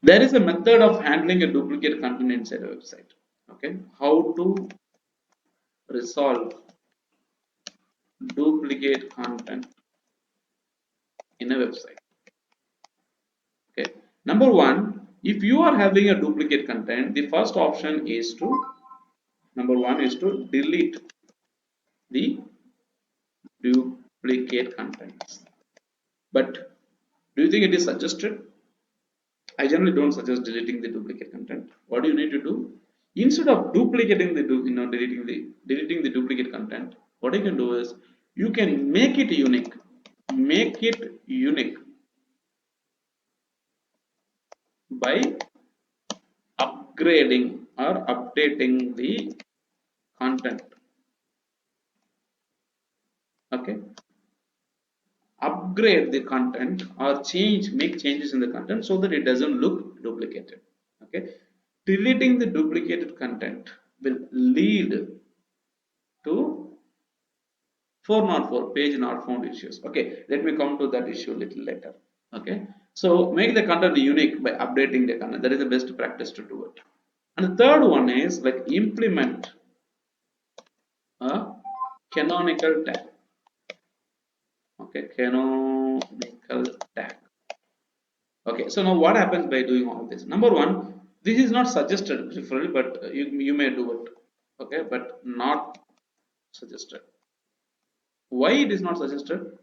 There is a method of handling a duplicate content inside a website. Okay, how to resolve duplicate content in a website. Okay, number one, if you are having a duplicate content, the first option is to number one is to delete the duplicate contents. But do you think it is suggested? I generally don't suggest deleting the duplicate content. What do you need to do? Instead of duplicating the deleting the duplicate content, what you can do is you can make it unique. Make it unique by upgrading or updating the content. Okay, upgrade the content or make changes in the content so that it doesn't look duplicated. Okay, deleting the duplicated content will lead to 404 page not found issues. Okay, let me come to that issue a little later. Okay, so make the content unique by updating the content. That is the best practice to do it. And the third one is like implement a canonical tag. Okay, canonical tag. Okay, so now what happens by doing all of this? Number one, this is not suggested preferably, but you may do it. Okay, but not suggested. Why it is not suggested?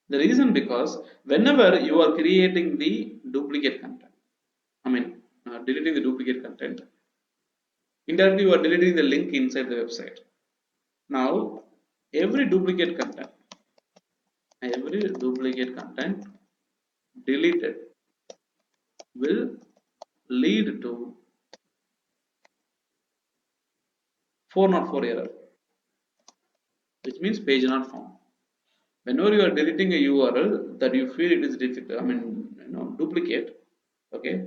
The reason because whenever you are creating the duplicate content, I mean deleting the duplicate content, indirectly you are deleting the link inside the website. Now every duplicate content deleted will lead to 404 error, which means page not found. Whenever you are deleting a URL that you feel it is difficult, I mean duplicate, okay,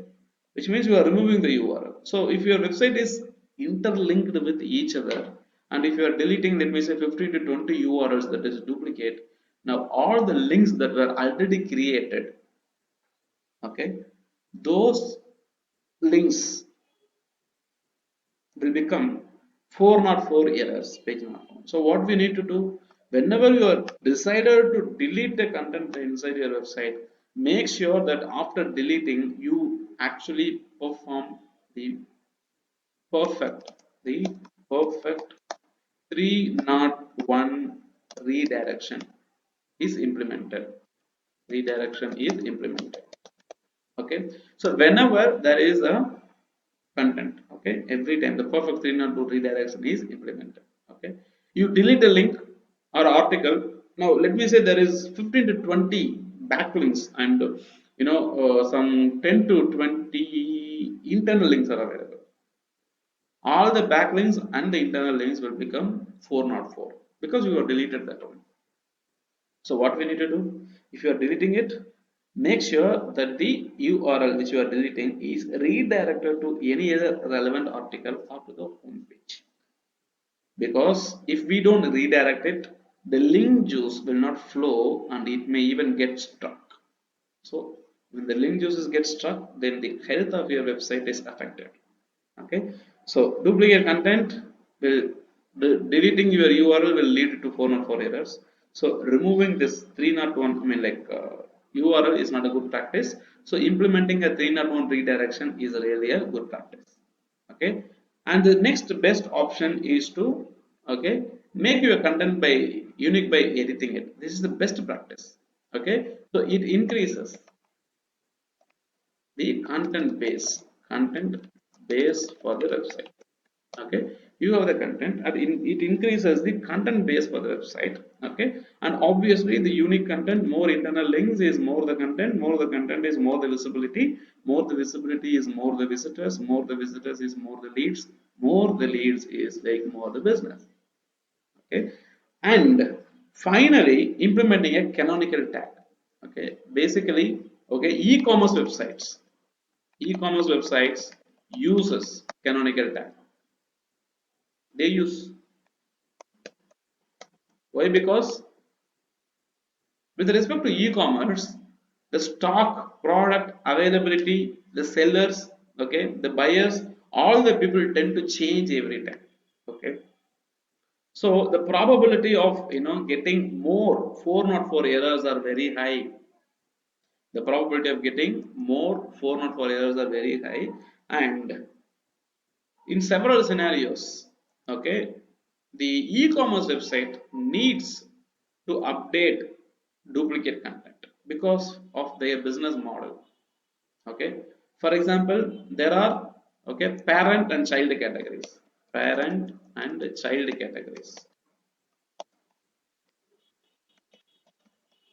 which means you are removing the URL. So if your website is interlinked with each other, and if you are deleting, let me say 15 to 20 URLs that is duplicate, now all the links that were already created, okay, those links will become 404 errors, page not found. So what we need to do, whenever you are decided to delete the content inside your website, make sure that after deleting you actually perform the perfect the perfect 301 redirection is implemented. Redirection is implemented. Okay, so whenever there is a content, okay, every time the perfect 302 redirection is implemented. Okay, you delete the link or article. Now let me say there is 15 to 20 backlinks and some 10 to 20 internal links are available. All the backlinks and the internal links will become 404 because you have deleted that one. So what we need to do, if you are deleting it, make sure that the URL which you are deleting is redirected to any other relevant article or to the home page. Because if we don't redirect it, the link juice will not flow and it may even get stuck. So when the link juices get stuck, then the health of your website is affected. Okay, so duplicate content will deleting your URL will lead to 404 errors. So removing this 301, I mean URL is not a good practice. So implementing a 301 redirection is really a good practice. Okay, and the next best option is to make your content by unique by editing it. This is the best practice. Okay, so it increases the content base for the website. Okay, you have the content and it increases the content base for the website. Okay, and obviously the unique content, more internal links is more the content, more the content is more the visibility, more the visibility is more the visitors, more the visitors is more the leads, more the leads is like more the business. Okay, and finally implementing a canonical tag. Okay, basically, okay, e-commerce websites uses canonical tag. They use, why? Because with respect to e-commerce, the stock, product availability, the sellers, okay, the buyers, all the people tend to change every time. Okay, so the probability of getting more 404 errors are very high. The probability of getting more 404 errors are very high, and in several scenarios, okay, the e-commerce website needs to update duplicate content because of their business model. Okay, for example, there are, okay, parent and child categories, parent and child categories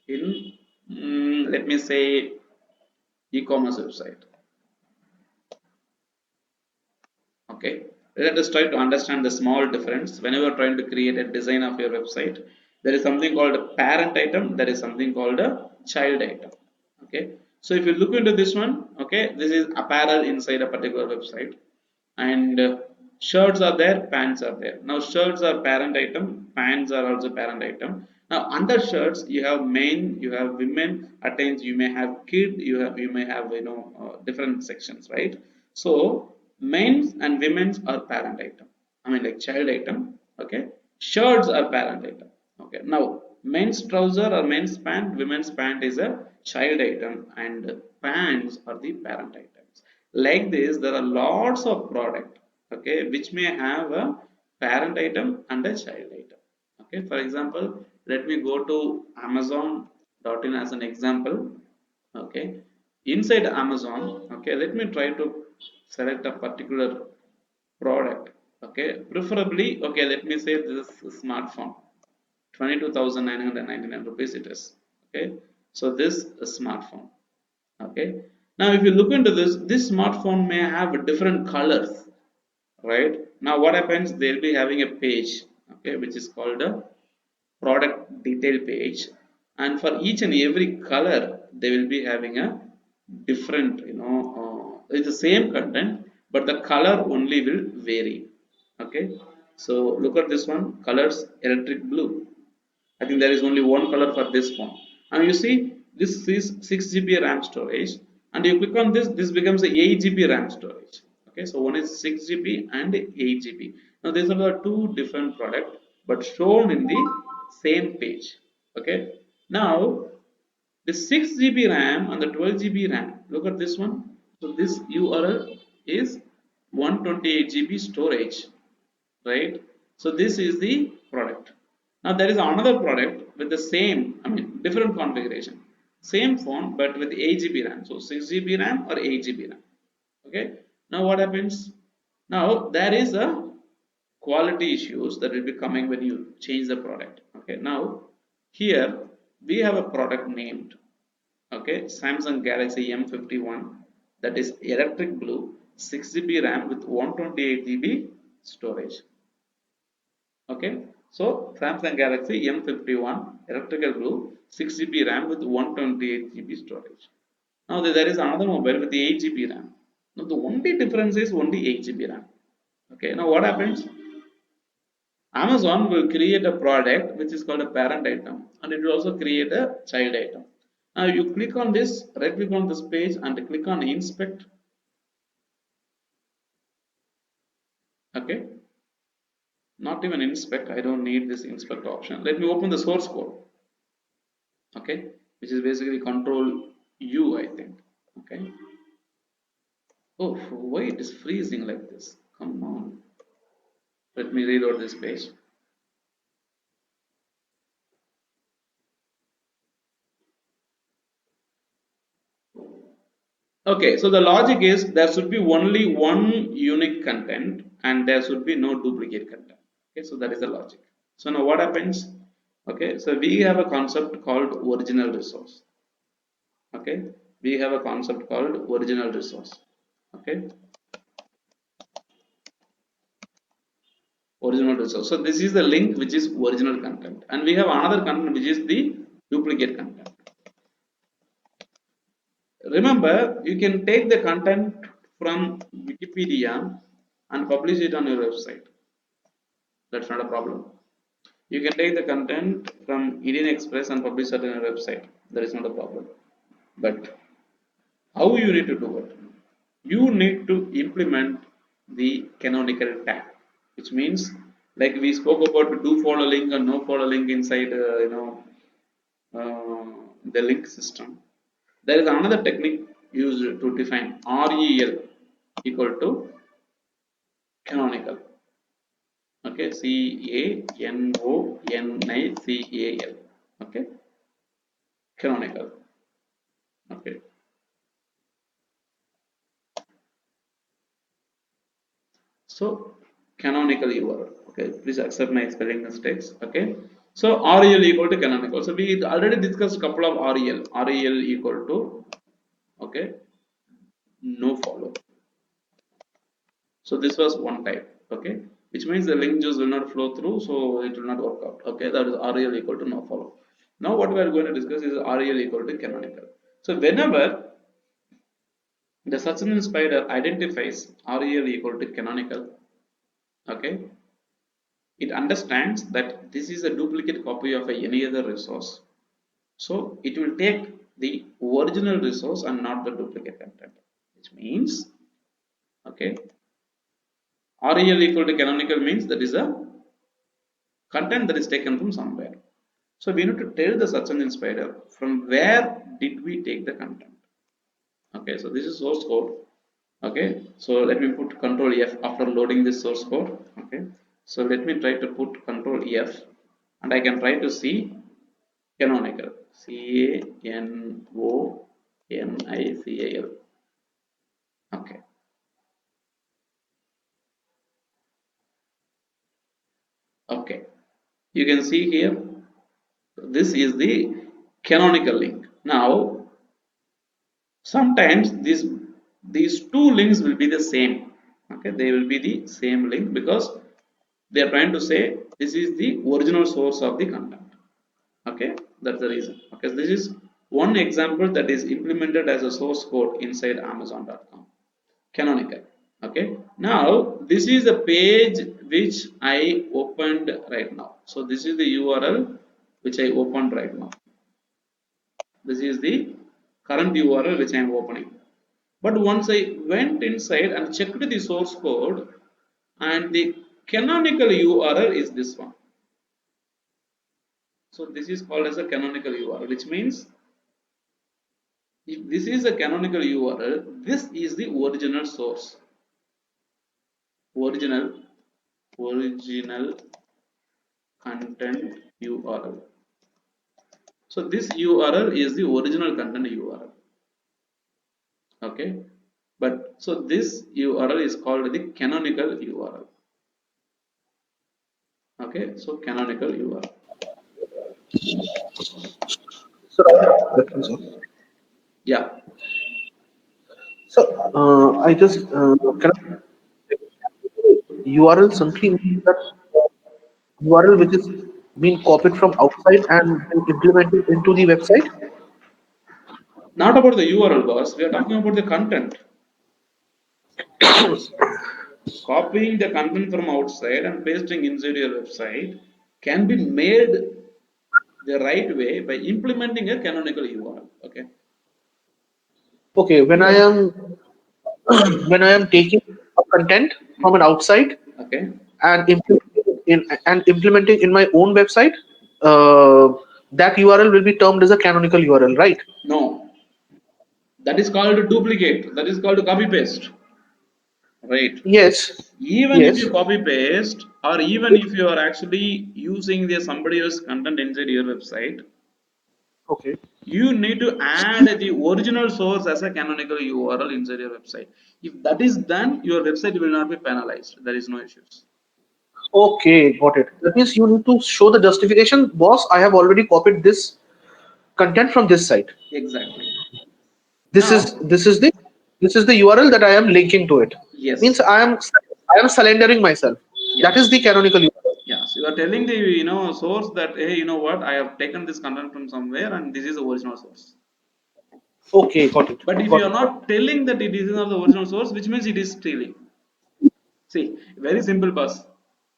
in, let me say, e-commerce website. Okay, let us try to understand the small difference. Whenever you're trying to create a design of your website, there is something called a parent item, there is something called a child item. Okay, so if you look into this one, okay, this is apparel inside a particular website, and shirts are there, pants are there. Now shirts are parent item, pants are also parent item. Now under shirts you have men, you have women, at times you may have kid, you may have different sections, right? So men's and women's are parent item, I mean like child item. Okay, shirts are parent item. Okay, now men's trouser or men's pant, women's pant is a child item, and pants are the parent items. Like this there are lots of product, okay, which may have a parent item and a child item. Okay, for example, let me go to Amazon.in as an example. Okay, inside Amazon, okay, let me try to select a particular product. Okay, preferably, okay, let me say this is smartphone, 22,999 rupees it is. Okay, so this is smartphone. Okay, now if you look into this smartphone may have different colors, right? Now what happens, they'll be having a page, okay, which is called a product detail page, and for each and every color they will be having a different, it's the same content, but the color only will vary. Okay, so look at this one, colors electric blue. I think there is only one color for this phone. And you see, this is 6 GB RAM storage, and you click on this, this becomes a 8 GB RAM storage. Okay, so one is 6 GB and 8 GB. Now these are the two different products, but shown in the same page. Okay, now the 6 GB RAM and the 12 GB RAM. Look at this one. So this URL is 128 GB storage, right? So this is the product. Now there is another product with the same, I mean different configuration, same phone but with 8 GB RAM. So 6 GB RAM or 8 GB RAM. Okay. Now what happens? Now there is a quality issues that will be coming when you change the product. Okay. Now here we have a product named, okay, Samsung Galaxy M51, that is electric blue, 6 GB RAM with 128 GB storage. Okay, so Samsung Galaxy M51 electrical blue, 6 GB RAM with 128 GB storage. Now there is another mobile with 8 GB RAM. Now the only difference is only 8 GB RAM. Okay, now what happens? Amazon will create a product which is called a parent item, and it will also create a child item. Now you click on this, right click on this page and click on inspect. Okay, not even inspect, I don't need this inspect option. Let me open the source code. Okay, which is basically control U, I think. Okay, oh, why it is freezing like this, come on, let me reload this page. Okay, so the logic is there should be only one unique content and there should be no duplicate content. Okay, so that is the logic. So now what happens? Okay, so we have a concept called original resource. Okay, we have a concept called original resource. Okay, original resource. So this is the link which is original content, and we have another content which is the duplicate content. Remember, you can take the content from Wikipedia and publish it on your website. That's not a problem. You can take the content from Indian Express and publish it on your website. That is not a problem. But how you need to do it? you need to implement the canonical tag, which means like we spoke about do follow link and no follow link inside uh, the link system. There is another technique used to define rel equal to canonical. Okay, canonical. Okay, canonical. Okay, so canonical URL. Okay, please accept my spelling mistakes. Okay, so rel equal to canonical. So we already discussed a couple of rel. Rel equal to, okay, no follow. So this was one type. Okay, which means the link just will not flow through, so it will not work out. Okay, that is rel equal to no follow. Now what we are going to discuss is rel equal to canonical. So whenever the search engine spider identifies rel equal to canonical, okay, it understands that this is a duplicate copy of any other resource. So it will take the original resource and not the duplicate content, which means, okay, rel equal to canonical means that is a content that is taken from somewhere. So we need to tell the search engine spider from where did we take the content. Okay, so this is source code. Okay, so let me put control F after loading this source code. Okay, so let me try to put control F and I can try to see canonical, canonical. Okay, okay, you can see here this is the canonical link. Now sometimes these two links will be the same. Okay, they will be the same link because they are trying to say this is the original source of the content. Okay, that's the reason. Okay, so this is one example that is implemented as a source code inside amazon.com, canonical. Okay, now this is a page which I opened right now. So this is the url which I opened right now. This is the current url which I am opening. But once I went inside and checked the source code, and the canonical URL is this one. So this is called as a canonical URL, which means if this is a canonical URL, this is the original source. Original content URL. So this URL is the original content URL. Okay, but so this URL is called the canonical URL. Okay, so canonical URL. So, sir. Yeah. So, I just can URL simply means that URL which is being copied from outside and then implemented into the website. Not about the URL, boss. We are talking about the content. Copying the content from outside and pasting inside your website can be made the right way by implementing a canonical URL. Okay. Okay, when I am taking a content from an outside Okay. and implementing in my own website, uh, that URL will be termed as a canonical URL, right? No, that is called duplicate. That is called copy paste. Right. Yes, Even if yes. you copy paste, or even if you are actually using the somebody else's content inside your website, Okay. you need to add the original source as a canonical URL inside your website. If that is done, your website will not be penalized. There is no issues. Okay, got it. That means you need to show the justification, boss. I have already copied this content from this site. Exactly. This is Now, this is the this is the URL that I am linking to it. Means yes, I am surrendering myself. yeah, That is the canonical URL. yeah. So you are telling the source that hey, you know what? I have taken this content from somewhere, and this is the original source. Okay, got it. But if you Got are it. Got not telling that it is not the original source, which means it is stealing. See, very simple, boss.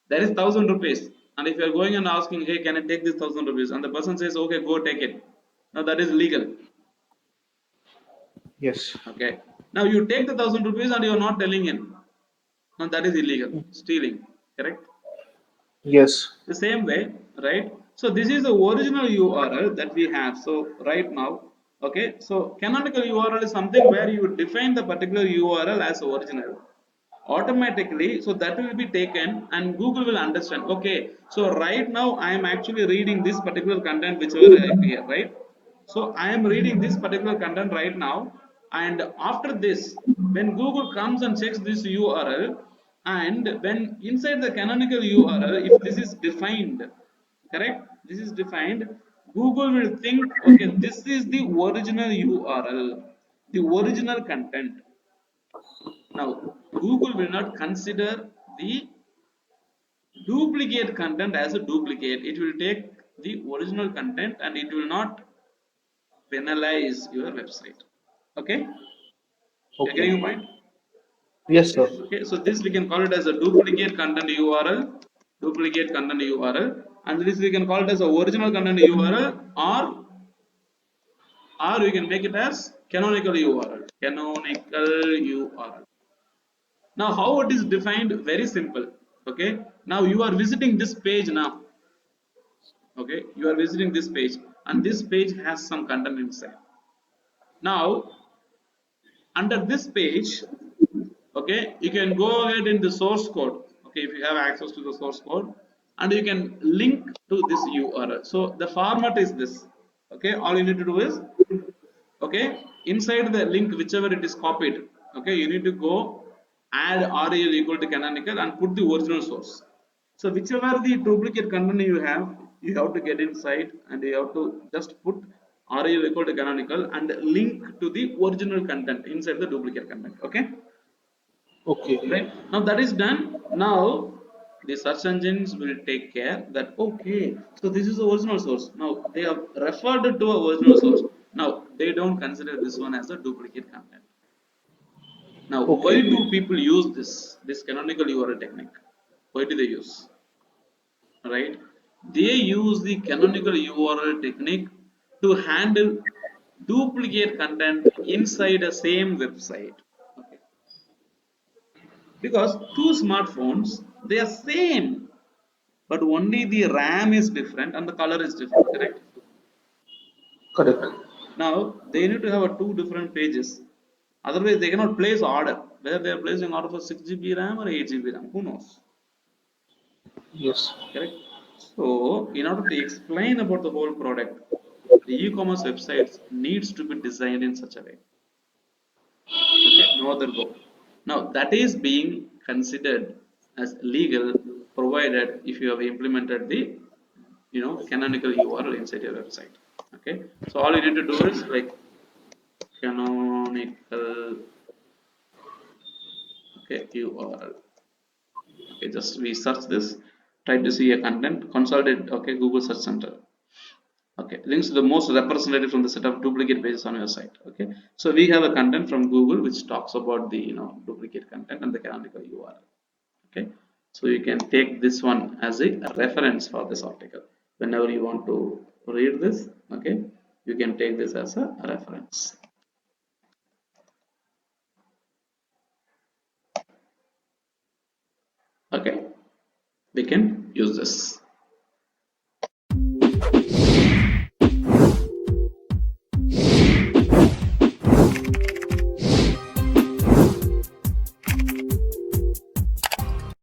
There is 1,000 rupees, and if you are going and asking, hey, can I take this 1,000 rupees, and the person says, okay, go take it. Now that is legal. Yes. Okay. Now you take the 1,000 rupees and you are not telling him. Now that is illegal, stealing, correct? Yes. The same way, right? So this is the original URL that we have. So right now, okay. So canonical URL is something where you define the particular URL as original automatically, so that will be taken and Google will understand, okay, so right now I am actually reading this particular content whichever I appear, right? So I am reading this particular content right now, and after this, when Google comes and checks this URL, and when inside the canonical URL, if this is defined, correct, this is defined, Google will think, okay, this is the original URL, the original content. Now, Google will not consider the duplicate content as a duplicate. It will take the original content and it will not penalize your website. Okay, you're Okay. getting a point? Yes, sir. Okay, so this we can call it as a duplicate content URL, duplicate content URL, and this we can call it as a original content URL, or we can make it as canonical URL. Canonical URL. Now, how it is defined? Very simple. Okay. Now you are visiting this page now. Okay, you are visiting this page, and this page has some content inside. Now, under this page, okay, you can go ahead in the source code. Okay, if you have access to the source code, and you can link to this URL. So the format is this. Okay, all you need to do is, okay, inside the link whichever it is copied, okay, you need to go add rel equal to canonical and put the original source. So whichever the duplicate content you have to get inside and you have to just put rel equal to canonical and link to the original content inside the duplicate content. Okay, Okay. right, now that is done. Now the search engines will take care that, okay, so this is the original source. Now they have referred to a original source. Now they don't consider this one as a duplicate content. Now why Okay. do people use this canonical URL technique? Why do they use, right? They use the canonical URL technique to handle duplicate content inside a same website. Okay, because two smartphones, they are same, but only the RAM is different and the color is different, correct? Correct. Now they need to have a two different pages, otherwise they cannot place order, whether they are placing order for 6 GB RAM or 8 GB RAM, who knows, Yes. correct? So in order to explain about the whole product, the e-commerce websites needs to be designed in such a way. Okay, no other go. Now that is being considered as legal, provided if you have implemented the canonical URL inside your website. Okay, so all you need to do is like canonical, okay, URL. Okay, just we search this, try to see a content, consolidate. Okay, Google search center. Okay, links to the most representative from the set of duplicate pages on your site. Okay, so we have a content from Google which talks about the duplicate content and the canonical URL. Okay, so you can take this one as a reference for this article whenever you want to read this. Okay, you can take this as a reference. Okay, we can use this.